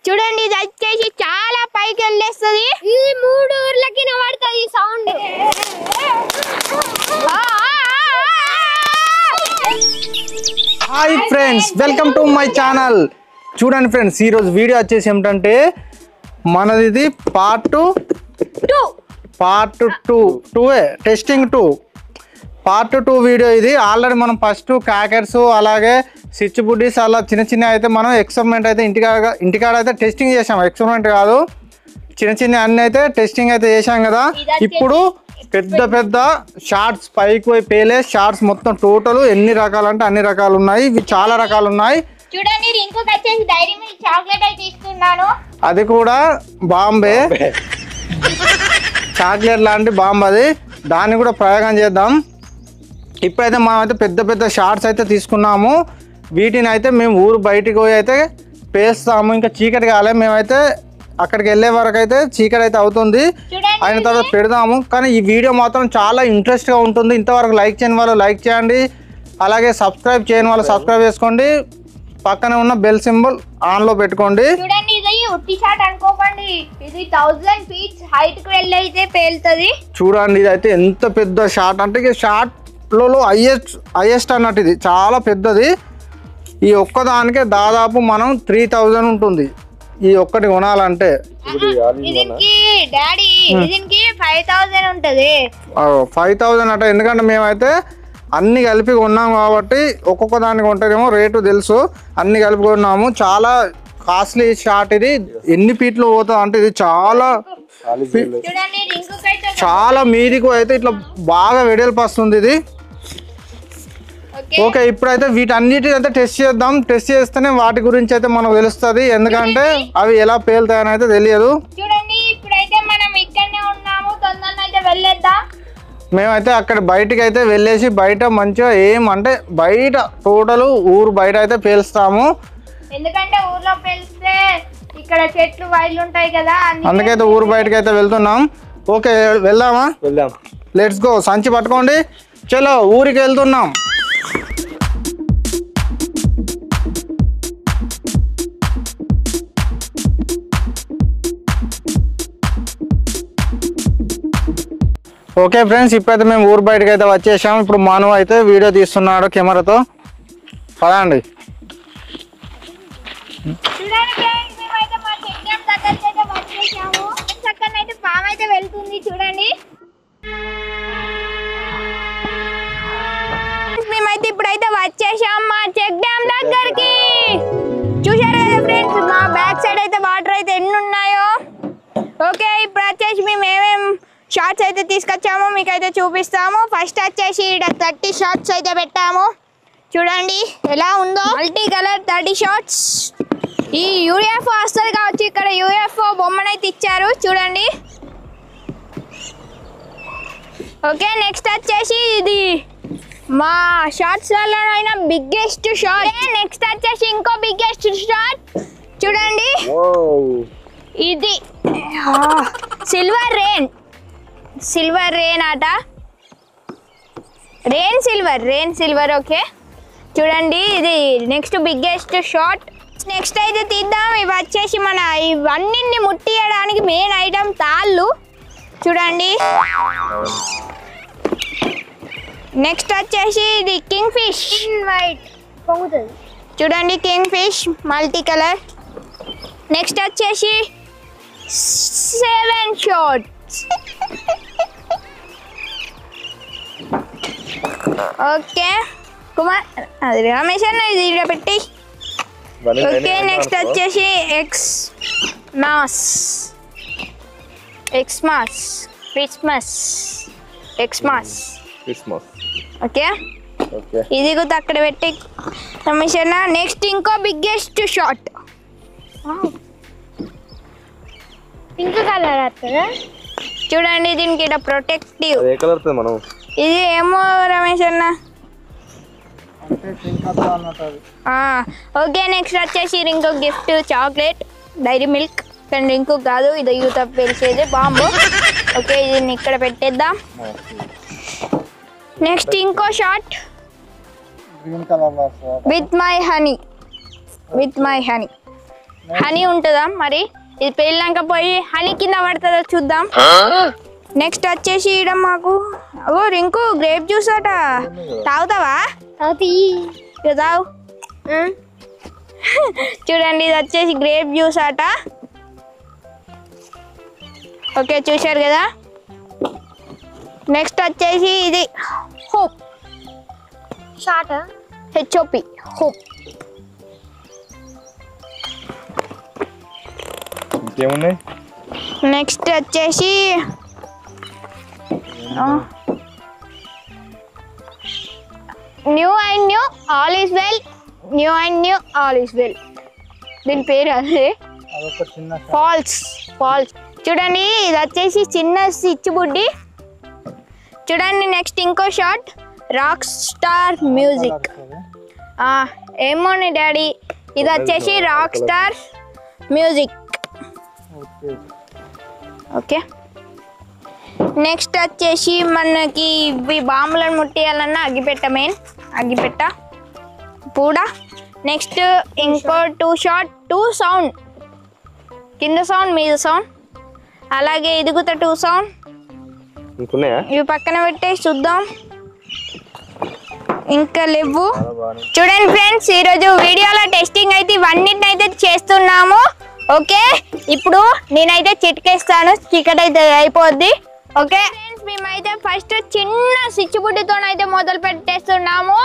చూడండి ఇది వచ్చేసి చాలా పైకి వెళ్ళేస్తుంది. ఇది 3 ఊర్లకి వినబడుతుంది ఈ sound. Hi friends, welcome to my channel. చూడండి ఫ్రెండ్స్, ఈరోజు వీడియో వచ్చేసి ఏమిటంటే మనది ఇది పార్ట్ 2 టెస్టింగ్ 2 పార్ట్ 2 వీడియో. ఇది ఆల్రెడీ మనం ఫస్ట్ క్రాకర్స్ అలాగే స్విచ్ బుడ్డీస్ అలా చిన్న చిన్న అయితే మనం ఎక్స్పెరిమెంట్ అయితే ఇంటికాడ అయితే టెస్టింగ్ చేసాం. ఎక్స్పెరిమెంట్ కాదు, చిన్న చిన్న అన్నీ అయితే టెస్టింగ్ అయితే చేసాం కదా. ఇప్పుడు పెద్ద పెద్ద షార్ట్స్ పైకి పోయి పేలే షార్ట్స్ మొత్తం టోటల్ ఎన్ని రకాలు అంటే అన్ని రకాలు ఉన్నాయి. ఇవి చాలా రకాలు ఉన్నాయి. చూడండి ఇంకొక వచ్చేసి డైరీ మిల్క్ చాక్లెట్ అయితే ఇస్తున్నాను. అది కూడా బాంబే చాక్లెట్ లాంటి బాంబ్. అది దాన్ని కూడా ప్రయోగం చేద్దాం. ఇప్పుడైతే మనం అయితే పెద్ద పెద్ద షార్ట్స్ అయితే తీసుకున్నాము. వీటిని అయితే మేము ఊరు బయటికి పోయి అయితే పేస్తాము. ఇంకా చీకటి కాలే, మేమైతే అక్కడికి వెళ్ళే వరకు అయితే చీకటి అయితే అవుతుంది. అయిన తర్వాత పెడదాము. కానీ ఈ వీడియో మాత్రం చాలా ఇంట్రెస్ట్గా ఉంటుంది. ఇంతవరకు లైక్ చేయని వాళ్ళు లైక్ చేయండి, అలాగే సబ్స్క్రైబ్ చేయని వాళ్ళు సబ్స్క్రైబ్ చేసుకోండి. పక్కనే ఉన్న బెల్ సింబల్ ఆన్లో పెట్టుకోండి. చూడండి ఇది ఉట్టి షాట్ అనుకోకండి, ఇది 1000 ఫీట్స్ హైట్ కి వెళ్ళి అయితే పేలుతుంది. చూడండి ఇది అయితే ఎంత పెద్ద షాట్ అంటే షార్ట్లలో హైయెస్ట్ అన్నట్టు. ఇది చాలా పెద్దది. ఈ ఒక్కదానికే దాదాపు మనం 3000 ఉంటుంది ఈ ఒక్కటి కొనాలంటే. దీనికి డాడీ దీనికి 5000 ఉంటది. 5000 అట. ఎందుకంటే మేమైతే అన్ని కలిపి కొన్నాం కాబట్టి ఒక్కొక్క దానికి ఉంటేనేమో రేటు తెలుసు. అన్ని కలిపి కొన్నాము. చాలా కాస్ట్లీ షాట్ ఇది. ఎన్ని ఫీట్లు పోతుంది అంటే ఇది చాలా మీదికి అయితే ఇట్లా బాగా వెడల్పు వస్తుంది ఇది. ఓకే, ఇప్పుడైతే వీటన్నిటి అయితే టెస్ట్ చేద్దాం. టెస్ట్ చేస్తేనే వాటి గురించి అయితే మనకు తెలుస్తుంది. ఎందుకంటే అవి ఎలా పేలుతాయని అయితే తెలియదు. చూడండి ఇప్పుడైతే మనం ఇక్కడనే ఉన్నాము, తొందరగా అయితే వెళ్ళేద్దాం. మేమైతే అక్కడ బయటికి అయితే వెళ్ళేసి బయట మంచిగా ఏమంటే బయట టోటల్ ఊరు బయట అయితే పేలుస్తాము. ఎందుకంటే ఊర్లో పేలిస్తే ఇక్కడ చెట్లు వైర్లు ఉంటాయి కదా, అందుకైతే ఊరు బయటకి అయితే వెళ్తున్నాం. ఓకే వెళ్దామా? వెళ్దాం, లెట్స్ గో. సంచి పట్టుకోండి, చలో ఊరికి వెళ్తున్నాం. ఓకే ఫ్రెండ్స్, ఇప్పుడైతే మేము ఊరు బయటకు అయితే వచ్చేసాము. ఇప్పుడు మానవ అయితే వీడియో తీస్తున్నాడు కెమెరాతో. పదండి. పాము అయితే వెళ్తుంది చూడండి. మేమైతే ఇప్పుడైతే వచ్చేసాం మా చెక్ డ్యామ్ దగ్గరికి. చూసారు కదా ఫ్రెండ్స్, మా బ్యాక్ సైడ్ అయితే వాటర్ అయితే ఎన్ని ఉన్నాయో. ఓకే, ఇప్పుడు వచ్చేసి మేము ఏమేమి షార్ట్స్ అయితే తీసుకొచ్చాము మీకైతే చూపిస్తాము. ఫస్ట్ వచ్చేసి ఇక్కడ 30 షార్ట్స్ అయితే పెట్టాము. చూడండి ఎలా ఉందో, మల్టీ కలర్ 30 షార్ట్స్. ఈ యూఎఫ్ఓ వస్తుంది కావచ్చు, ఇక్కడ యూఎఫ్ఓ బొమ్మనైతే ఇచ్చారు చూడండి. ఓకే, నెక్స్ట్ వచ్చేసి ఇది మా షార్ట్స్ వల్ల బిగ్గెస్ట్ షార్ట్. నెక్స్ట్ వచ్చేసి ఇంకో బిగ్గెస్ట్ షార్ట్ చూడండి. ఇది సిల్వర్ రెయిన్ ఆట. Rain silver. ఓకే చూడండి, ఇది నెక్స్ట్ బిగ్గెస్ట్ షాట్. నెక్స్ట్ అయితే తీద్దాం. ఇవి వచ్చేసి మన ఇవన్నీ ముట్టియడానికి మెయిన్ ఐటమ్ తాళ్ళు చూడండి. నెక్స్ట్ వచ్చేసి ఇది కింగ్ ఫిష్ వైట్ పొంగుతుంది చూడండి. King fish multi colour. Next వచ్చేసి 7 షాట్స్. ఓకే కుమార్, అది రమేష్ అన్న ఇది ఇక్కడ పెట్టి. ఓకే, నెక్స్ట్ వచ్చేసి ఎక్స్మాస్ ఓకే, ఇది కూడా అక్కడ పెట్టి రమేష్ అన్న. నెక్స్ట్ ఇంకో బిగ్గెస్ట్ షాట్ పింక్ కలర్ వస్తుందా చూడండి. దీనికి ఇక్కడ ప్రొటెక్టివ్ ఇది ఏమో రమేష్ అన్న. ఓకే, నెక్స్ట్ వచ్చేసి ఇంకో గిఫ్ట్ చాక్లెట్ డైరీ మిల్క్. కానీ ఇంకో కాదు, ఇది యూత్ పేల్చేది బాంబు. ఓకే, దీన్ని ఇక్కడ పెట్టేద్దాం. నెక్స్ట్ ఇంకో shot with my honey. Honey ఉంటుందా మరి? ఇది పేలినాక పోయి హనీ కింద పడుతుందో చూద్దాం. నెక్స్ట్ వచ్చేసి ఈడ మాకు ఓ రింకు గ్రేప్ జ్యూస్ అట. తాగుతావా? ఇక తాగు. చూడండి ఇది వచ్చేసి గ్రేప్ జ్యూస్ అట. ఓకే చూశారు కదా. నెక్స్ట్ వచ్చేసి ఇది హోప్ షార్ట్ హెచ్ఓపి హోప్. ఇంకేమున్నాయి? నెక్స్ట్ వచ్చేసి new and new all is well. New and new all is well. దీని పేరు అదే ఫాల్స్. ఫాల్స్ చూడండి ఇది వచ్చేసి చిన్న స్విచ్ బుడ్డి. చూడండి నెక్స్ట్ ఇంకో షాట్ రాక్ స్టార్ మ్యూజిక్. ఏమోని డాడీ ఇది వచ్చేసి rock star music. Okay next వచ్చేసి మనకి ఇవి బాంబులను ముట్టేయాలన్నా అగ్గిపెట్ట మెయిన్. అగ్గిపెట్ట కూడా. నెక్స్ట్ ఇంకో 2 షాట్ 2 సౌండ్. కింద సౌండ్ మీద సౌండ్. అలాగే ఇదిగుతా 2 సౌండ్. ఇవి పక్కన పెట్టేసి చూద్దాం. ఇంకా లేవు. చూడండి ఫ్రెండ్స్ ఈరోజు వీడియోలో టెస్టింగ్ అయితే ఇవన్నిటిని అయితే చేస్తున్నాము. ఓకే ఇప్పుడు నేనైతే చిటికేస్తాను, చీకటి అయితే అయిపోద్ది. ఓకే ఫ్రెండ్స్ మేమైతే ఫస్ట్ చిన్న స్విచ్ బుడ్డితోనైతే మొదలు పెట్టేస్తున్నాము.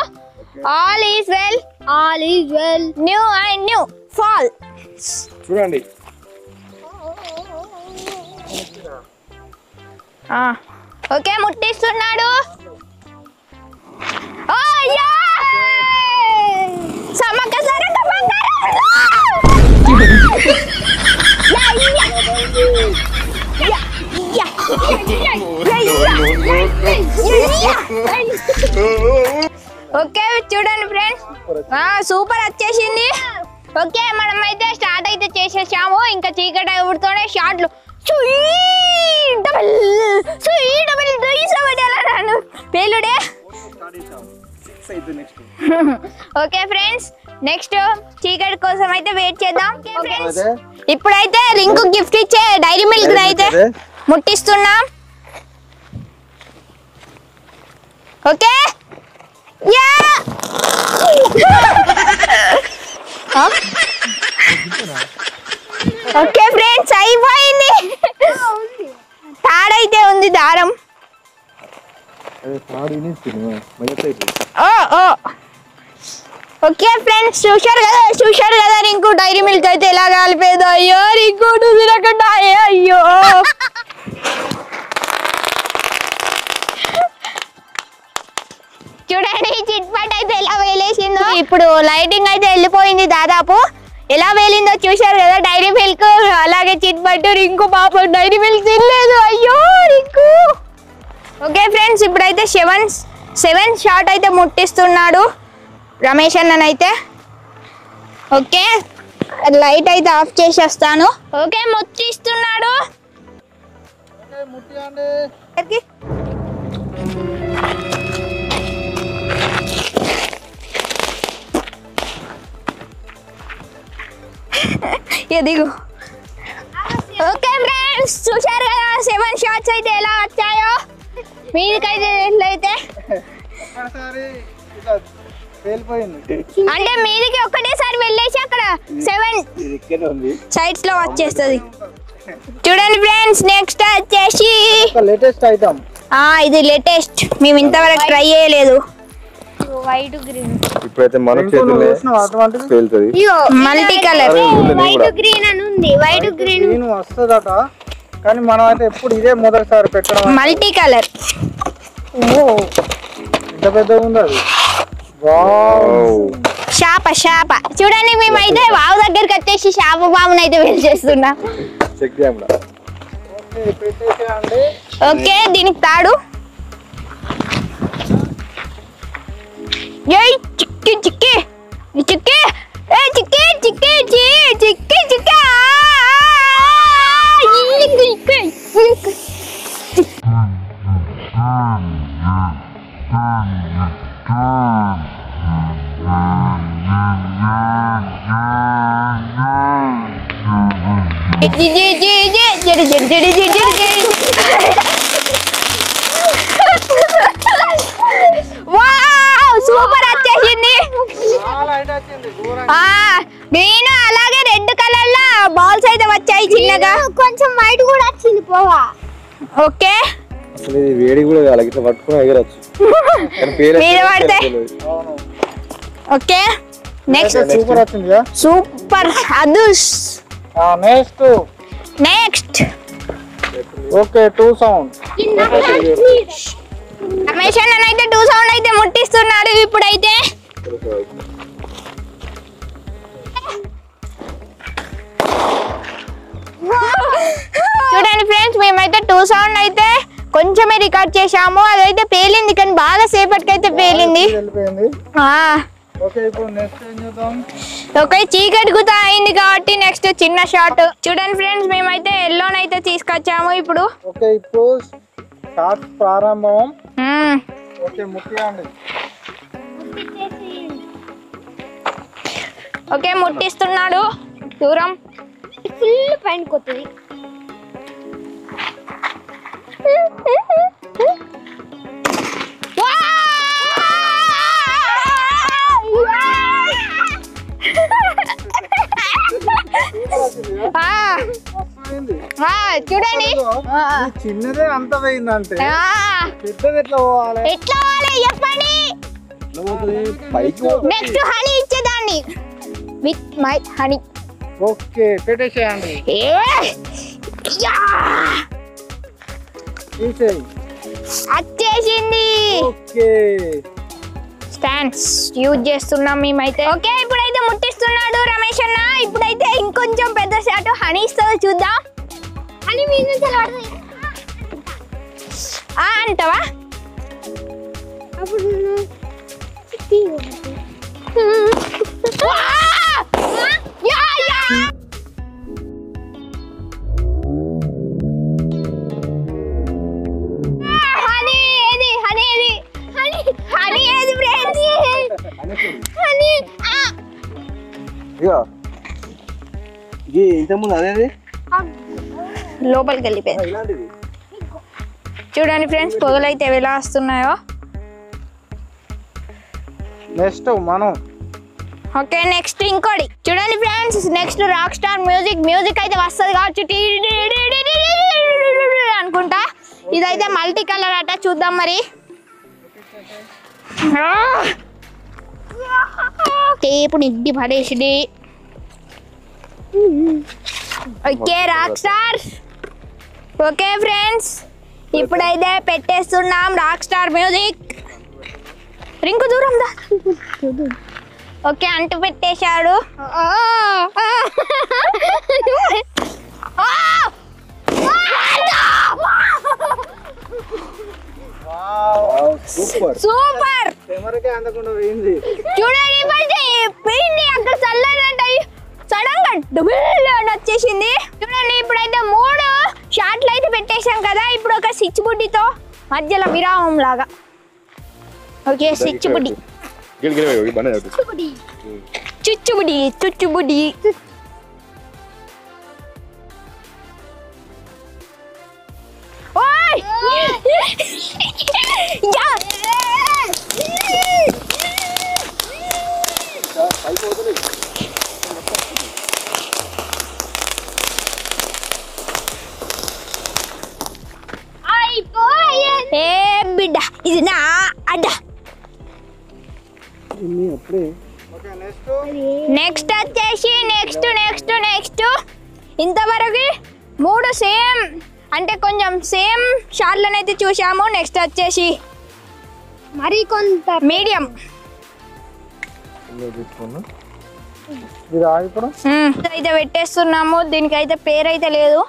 All is well. All is well. New and new fall. చూడండి ఓకే ముట్టిస్తున్నాడు. సమక్క సరక ఓకే చూడండి ఫ్రెండ్స్ సూపర్ వచ్చేసింది. ఓకే మనమైతే స్టార్ట్ అయితే చేసేసాము. ఇంకా చీకటి ఊడితోనే షార్ట్లు పేలుడే. ఓకే ఫ్రెండ్స్ నెక్స్ట్ చీకటి కోసం అయితే వెయిట్ చేద్దాం. ఇప్పుడైతే రింకు గిఫ్ట్ ఇచ్చే డైరీ మిల్క్ అయితే ముట్టిస్తున్నాం. ఓకే యా ఓకే ఫ్రెండ్స్ అయిపోయింది. తాడైతే ఉంది దారం. ఓకే ఫ్రెండ్స్ చూశారు కదా రింకు డైరీ మిల్క్ అయితే ఎలా కాలిపోయేదో. అయ్యో రింకు తినకుండా అయ్యో. చూడండి చిట్పట్ అయితే ఎలా వేలేసిందో. ఇప్పుడు లైటింగ్ అయితే వెళ్ళిపోయింది దాదాపు. ఎలా వేలిందో చూశారు కదా డైరీ మిల్క్. అలాగే చిట్పట్ రింకు పాపం డైరీ మిల్క్ తినలేదు. అయ్యో రింకు. ఓకే ఫ్రెండ్స్ ఇప్పుడైతే 7 షాట్ అయితే ముట్టిస్తున్నాడు రమేష్ అన్ననైతే. ఓకే లైట్ అయితే ఆఫ్ చేసేస్తాను. ఓకే ముట్టిస్తున్నాడు. దిగు. ఓకే ఫ్రెండ్స్ చూశారు కదా 7 షాట్స్ అయితే ఎలా వచ్చాయో. మీదికైతే ఎట్లయితే అంటే మీదికి ఒక్కటేసారి వెళ్ళేసి అక్కడ 7 సైడ్స్ లో వచ్చేస్తుంది. చూడండి ఫ్రెండ్స్ నెక్స్ట్ వచ్చేసి లేటెస్ట్ ఐటమ్. ఇది లేటెస్ట్, మేము ఇంతవరకు ట్రై చేయలేదు. వైట్ గ్రీన్ ఇప్పుడైతే మన చేతుల్లో పేలుతుంది. మల్టీ కలర్ వైట్ గ్రీన్ అని ఉంది. వైట్ గ్రీన్ వస్తుందట కానీ మనం అయితే ఎప్పుడు ఇదే మొదటిసారి పెట్టడం. మల్టీ కలర్ ఇంత పెద్దగా ఉంది అది. శాప చూడండి మేమైతే వావు దగ్గరికి వచ్చేసి శాప బాబుని అయితే వెళ్ళి చేస్తున్నా. ఓకే దీనికి తాడు. చిక్కి చిక్కి చిక్కి చిక్కి చిక్కి చిక్కి చిక్కి సూపర్ వచ్చేసింది. గ్రీన్ అలాగే రెడ్ కలర్ లో బాల్స్ అయితే వచ్చాయి చిన్నగా. కొంచెం వైట్ కూడా వచ్చింది పోవా. ఓకే అసలు ఇది వేడి కూడా కాదు, ఇట్లా పట్టుకుని ఎగరచ్చు. మీద పడితే ఓకే. నెక్స్ట్ సూపర్ వచ్చింది. సూపర్ అదుష్. Next okay 2 sound. రమేష్ అన్న అయితే 2 సౌండ్ అయితే ముట్టిస్తున్నాడు ఇప్పుడైతే. చూడండి ఫ్రెండ్స్, మేమైతే 2 సౌండ్ అయితే కొంచెమే రికార్డ్ చేసాము. అదైతే పేలింది కానీ బాగా సేపటికి అయితే పేలింది. ఓకే ఇప్పుడు నెక్స్ట్ ఏం చేద్దాం? ఓకే చీకటి గుత అయింది కాబట్టి నెక్స్ట్ చిన్న షాట్. చూడండి ఫ్రెండ్స్, మేమైతే ఎల్లోనైతే తీసుకొచ్చాము ఇప్పుడు. ఓకే ఇప్పుడు షాట్ ప్రారంభం. ఓకే ముట్టియండి. ఓకే ముట్టిస్తున్నాడు దూరం. ఫుల్ పైన కొత్తది. చూడండి చిన్నదే అంత పోయిందంటే పెద్దది ఎట్లా పోవాలి? ఎట్లా పోవాలి చెప్పండి. నెక్స్ట్ హనీ ఇచ్చేదాన్ని విత్ మై హనీ. ఓకే పెట్టేసేయండి. వచ్చేసింది. ఓకే స్టాండ్స్ యూజ్ చేస్తున్నాం మేమైతే. ఓకే ఇప్పుడైతే ముట్టిస్తున్నాడు రమేష్ అన్న. ఇప్పుడైతే ఇంకొంచెం పెద్ద షాట్ హనీ ఇస్తుందో చూద్దాం. అని మీ నుంచి అంటావా? అప్పుడు ఇంతకుముందు అదేది లోపలికి వెళ్ళిపోయింది. ఇలాంటిది చూడండి ఫ్రెండ్స్, పొగలు అయితే ఎలా వస్తున్నాయో. నెక్స్ట్ మనం ఓకే నెక్స్ట్ ఇంకోటి చూడండి friends. Next rock star music అయితే వస్తుంది కావచ్చు అనుకుంటా. ఇదైతే మల్టీ కలర్ అట, చూద్దాం మరి. టేపు నిడ్డి పడేసి. Okay rock star. Okay friends, ఇప్పుడైతే పెట్టేస్తున్నాం రాక్ స్టార్ మ్యూజిక్. రింకు దూరం దా. ఓకే అంటు పెట్టేశాడు. Super super. కెమెరాకే అందకుండా పోయింది. చూడండి పోయింది అక్కడ చల్లనంట. సడన్ గా డబుల్ వచ్చేసింది. చూడండి ఇప్పుడైతే 3 షాట్లు అయితే పెట్టేశాం కదా. ఇప్పుడు ఒక స్విచ్ బుడ్డితో మధ్యలో విరామం లాగా. ఓకే స్విచ్ బుడ్డి చుచ్చుబుడి. ఓయ్ ఏ బిడ్డ ఇది నా అడ్డ. నెక్స్ట్ వచ్చేసి నెక్స్ట్ ఇంతవరకు 3 సేమ్ అంటే కొంచెం సేమ్ షాట్లను అయితే చూసాము. నెక్స్ట్ వచ్చేసి మరి కొంత మీడియం. ఇది ఆగిపోడు. అయితే పెట్టేస్తున్నాము. దీనికైతే పేరైతే లేదు.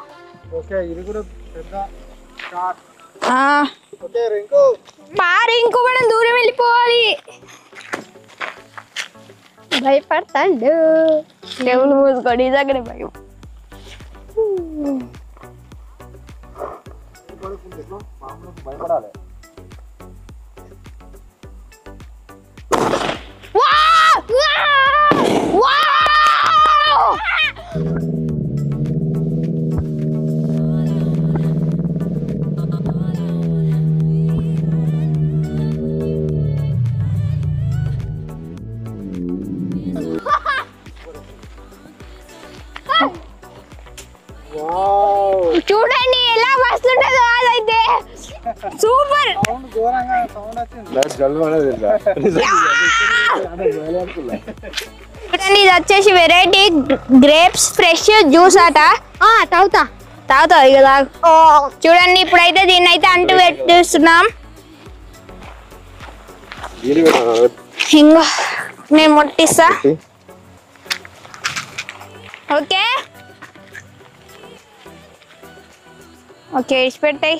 ఓకే ఇది కూడా పెద్ద షాట్. ఆ ఓకే రింకు పారి ఇంకో మనం దూరం వెళ్ళిపోవాలి. భయపడతాడు. దేవుళ్ళు మూసుకోండి దగ్గర భయం. భయపడాలి. చూడండి ఎలా వస్తుంటదో అదైతే సూపర్. చూడండి ఇది వచ్చేసి వెరైటీ గ్రేప్స్ ఫ్రెష్ జ్యూస్ అట. తాగుతావు ఇక తాగు. చూడండి ఇప్పుడైతే దీన్ని అయితే అంటు పెట్టిస్తున్నాం. ఇంకా నేను ముట్టిస్తా. Okay okay ఇచ్చిపెట్టాయి.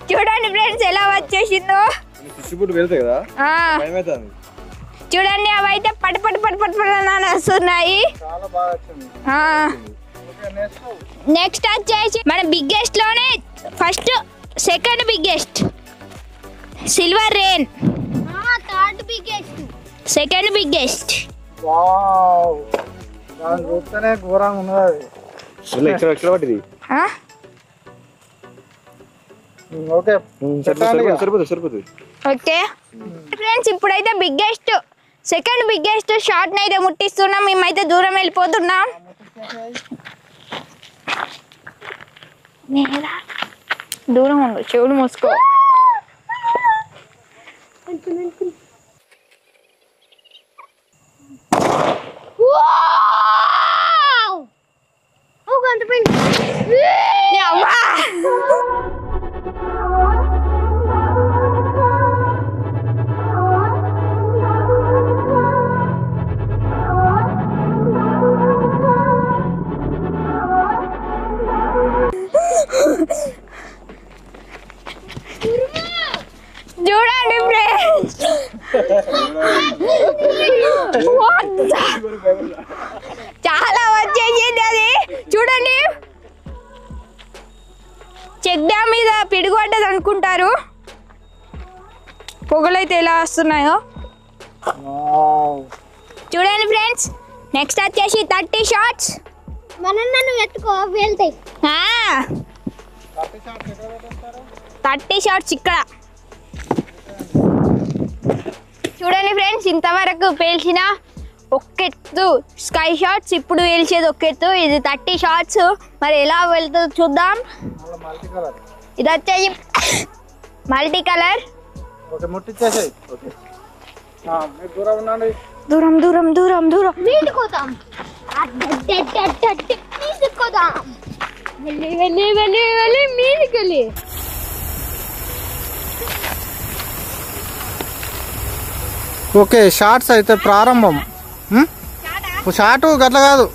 చూడండి ఫ్రెండ్స్ ఎలా వచ్చేసిందో. చూడండి అవి అయితే పట్ పట్ పట్ పట్ పట్ అని వస్తున్నాయి. నెక్స్ట్ వచ్చేసి మన బిగ్గెస్ట్ లోనే first second biggest silver rain. Third biggest. Second biggest. ఘోరంగా ఉన్నది. ఓకే ఓకే ఫ్రెండ్స్ ఇప్పుడైతే బిగ్గెస్ట్ సెకండ్ బిగ్గెస్ట్ షార్ట్ అయితే ముట్టిస్తున్నాం. మేమైతే దూరం వెళ్ళిపోతున్నాం. దూరం ఉండు, చెవులు మూసుకో. చూడండి ఫ్రెండ్స్ చాలా వచ్చేసింది అది. చూడండి చెక్ డ్యామ్ మీద పిడుగుపడ్డది అనుకుంటారు. పొగలైతే ఎలా వస్తున్నాయో చూడండి ఫ్రెండ్స్. నెక్స్ట్ వచ్చేసి 30 షాట్స్. నన్ను ఎత్తుకో వెళ్తాయి. 30 షాట్స్ ఇక్కడ. చూడండి ఫ్రెండ్స్ ఇంతవరకు పేల్చిన ఒక్కెత్తు స్కై షాట్స్, ఇప్పుడు పేల్చేది ఒక్కెత్తు. ఇది 30 షాట్స్. మరి ఎలా వెళ్తుందో చూద్దాం. ఇది వచ్చేసి మల్టీ కలర్. దూరం దూరం దూరం దూరం మీటుకోదాం. మీటుకోదాం. వెళ్ళి వెళ్ళి వెళ్ళి వెళ్ళి మీదికెళ్ళి. ఓకే షార్ట్స్ అయితే ప్రారంభం. షార్ట్ గట్ల కాదు.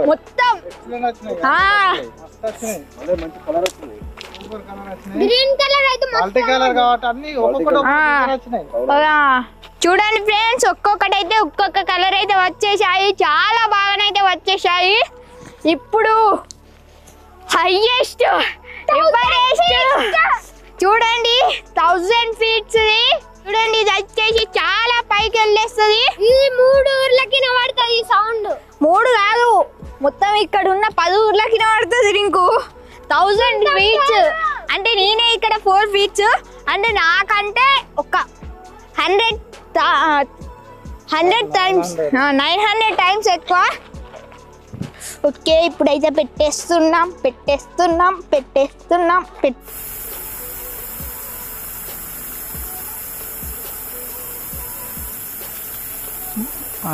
మొత్తం మంచి కలర్ వచ్చింది. సూపర్ కలర్ వచ్చినాయి. గ్రీన్ కలర్ అయితే మల్టీ కలర్ కాబట్టి అన్ని ఒక్కొక్కటి వచ్చినాయి. చూడండి ఫ్రెండ్స్, ఒక్కొక్కటి అయితే ఒక్కొక్క కలర్ అయితే వచ్చేసాయి. చాలా బాగానైతే వచ్చేసాయి. ఇప్పుడు హైయెస్ట్ చూడండి 1000 feet చూడండి. ఇది వచ్చేసి చాలా పైకి వెళ్ళేస్తుంది. ఇది 3 ఊర్లకి వినబడుతుంది ఈ సౌండ్. 3 కాదు, మొత్తం ఇక్కడ ఉన్న 10 ఊర్లకి వినబడుతుంది నీకు. 1000 feet అంటే నేనే ఇక్కడ 4 feet అంటే నాకంటే ఒక 100 times 900 times ఎక్కువ. ఓకే, ఇప్పుడైతే పెట్టేస్తున్నాం.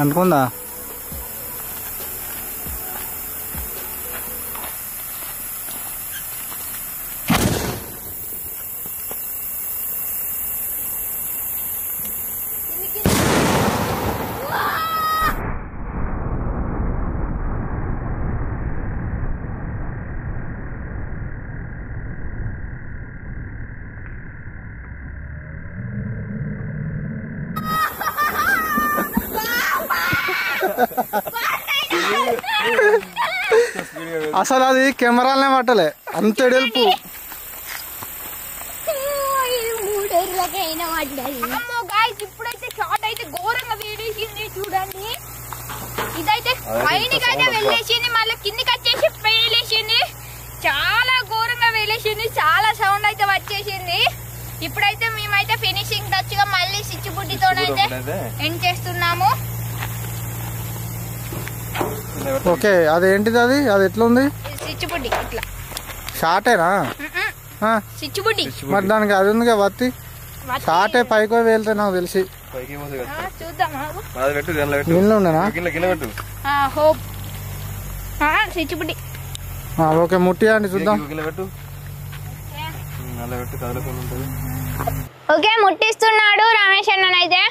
అనుకుందా అసలు అది కెమెరాలనే పట్టలే, అంత ఎడల్పు. ఇప్పుడైతే షాట్ అయితే ఘోరంగా వేలేసింది చూడండి. ఇదైతే పైనకి అయితే వెళ్ళేసింది, మళ్ళీ కిందికి వచ్చేసి వేలేసింది. చాలా ఘోరంగా వేలేసింది, చాలా సౌండ్ అయితే వచ్చేసింది. ఇప్పుడైతే మేమైతే ఫినిషింగ్ టచ్ గా మళ్ళీ స్విచ్ బుడ్డితోనైతే ఎండ్ చేస్తున్నాము. ఓకే, అదేంటిది? అది ఎట్లుంది? స్విచ్ బుడ్డి ఇట్లా షార్టేనా? స్విచ్ బుడ్డి మరి దానికి అది ఉంది కదా వత్తి, షార్టే పైకి వెళ్తే నాకు తెలిసి. చూద్దాం నీళ్ళు ఉండేనా? హోప్ స్విచ్ బుడ్డి. ఓకే, ముట్టి అండి చూద్దాం. ఓకే, ముట్టిస్తున్నాడు రమేష్ అన్ననైతే.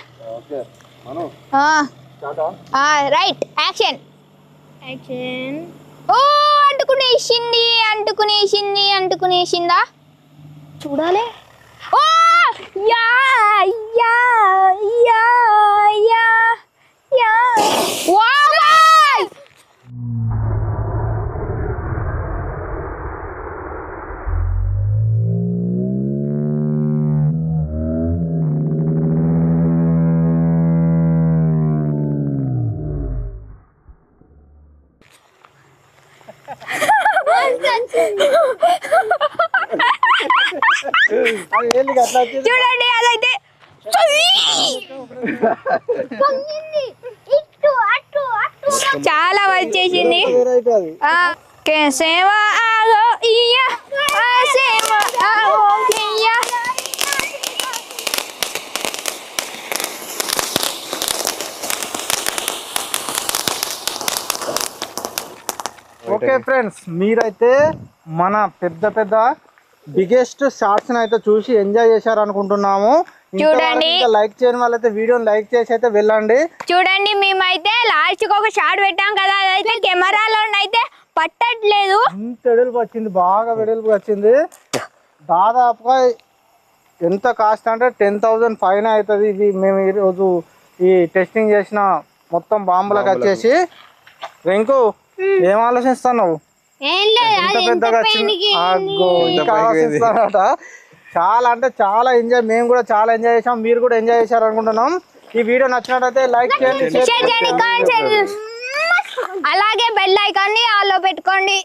Right, action. ఓ, అంటుకునేసిందా చూడాలి. Oh yeah yeah yeah yeah yeah wow. చూడండి, అదైతే చాలా వచ్చేసింది. సేవ ఆగో ఇయ్యా, సేవ ఆగో ఇయ్యా. ఓకే ఫ్రెండ్స్, మీరైతే మన పెద్ద బిగ్గెస్ట్ షార్ట్స్ అయితే చూసి ఎంజాయ్ చేశారు అనుకుంటున్నాము. చూడండి, లైక్ చేయని వాళ్ళైతే వీడియోని లైక్ చేసి అయితే వెళ్ళండి. చూడండి, మేమైతే లాస్ట్ కి ఒక షార్ట్ పెట్టాం కదా, అదైతే కెమెరాలో అయితే పట్టట్లేదు. ఇంత వెడల్పు వచ్చింది, బాగా వెడల్పు వచ్చింది. దాదాపుగా ఎంత కాస్ట్ అంటే 10,000 ఫైన్ అవుతుంది. ఇది మేము ఈరోజు ఈ టెస్టింగ్ చేసిన మొత్తం బాంబులకు వచ్చేసి. వెంకు, ఏం ఆలోచిస్తున్నావు? ఎంత పెద్దగా వచ్చింది, ఆలోచిస్తానట. చాలా అంటే చాలా ఎంజాయ్, మేము కూడా చాలా ఎంజాయ్ చేసాం, మీరు కూడా ఎంజాయ్ చేశారు అనుకుంటున్నాం. ఈ వీడియో నచ్చినట్టయితే లైక్ చేయండి, అలాగే బెల్ ఐకాన్ని ఆన్లో పెట్టుకోండి.